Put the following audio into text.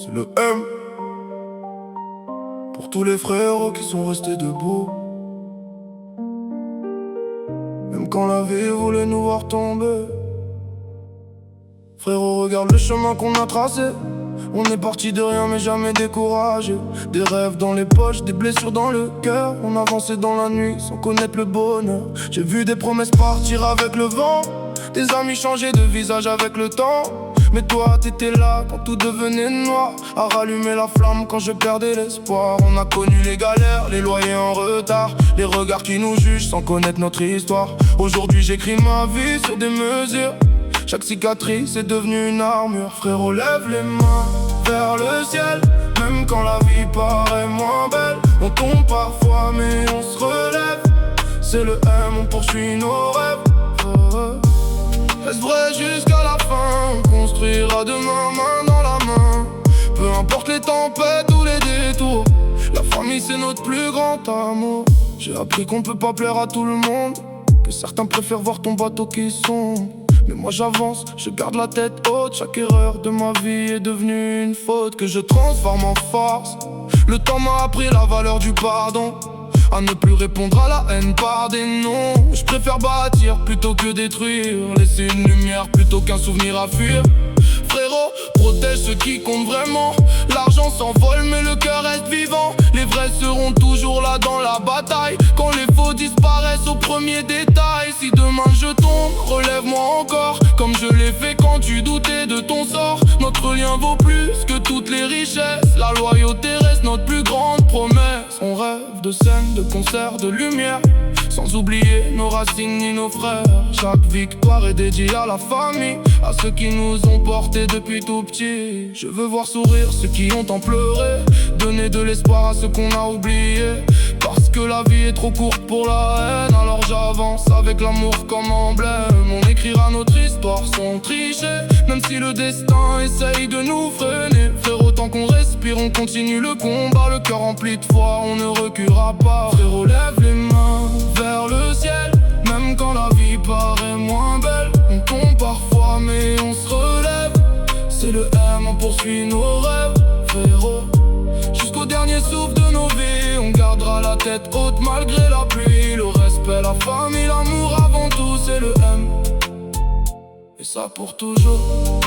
c'est le M. Pour tous les frérots qui sont restés debout, même quand la vie voulait nous voir tomber. Frérot, regarde le chemin qu'on a tracé. On est parti de rien mais jamais découragé. Des rêves dans les poches, des blessures dans le cœur. On avançait dans la nuit sans connaître le bonheur. J'ai vu des promesses partir avec le vent, des amis changer de visage avec le temps. Mais toi t'étais là quand tout devenait noir, à rallumer la flamme quand je perdais l'espoir. On a connu les galères, les loyers en retard, les regards qui nous jugent sans connaître notre histoire. Aujourd'hui j'écris ma vie sur des mesures. Chaque cicatrice est devenue une armure. Frérot, lève les mains vers le ciel. Même quand la vie paraît moins belle, on tombe parfois mais on se relève. C'est le M, on poursuit nos rêves. Reste vrai jusqu'à la fin, on construira demain main dans la main. Peu importe les tempêtes ou les détours, la famille c'est notre plus grand amour. J'ai appris qu'on peut pas plaire à tout le monde, que certains préfèrent voir ton bateau qui sombre. Mais moi j'avance, je garde la tête haute. Chaque erreur de ma vie est devenue une faute que je transforme en force. Le temps m'a appris la valeur du pardon, à ne plus répondre à la haine par des noms. Je préfère bâtir plutôt que détruire, laisser une lumière plutôt qu'un souvenir à fuir. Frérot, protège ceux qui comptent vraiment. L'argent s'envole mais le cœur reste vivant. Les vrais seront toujours là dans la bataille, quand les faux disparaissent au premier détail. Si demain je tombe, relève-moi encore, comme je l'ai fait quand tu doutais de ton sort. Notre lien vaut plus que toutes les richesses, la loyauté reste notre plus grande promesse. On rêve de scènes, de concerts, de lumière, sans oublier nos racines ni nos frères. Chaque victoire est dédiée à la famille, à ceux qui nous ont portés depuis tout petit. Je veux voir sourire ceux qui ont tant pleuré, donner de l'espoir à ceux qu'on a oubliés. Parce que la vie est trop courte pour la haine, alors j'avance avec l'amour comme emblème. On écrira notre histoire sans tricher, même si le destin essaye de nous freiner. Frérot, tant qu'on respire, on continue le combat. Le cœur rempli de foi, on ne reculera pas. Frérot, lève les mains vers le ciel. Même quand la vie paraît moins belle, on tombe parfois mais on se relève. C'est le M, on poursuit nos rêves. Frérot, jusqu'au dernier souffle de nos vies, on gardera la tête haute malgré la pluie. Le respect, la famille, l'amour avant tout, c'est le M, et ça pour toujours.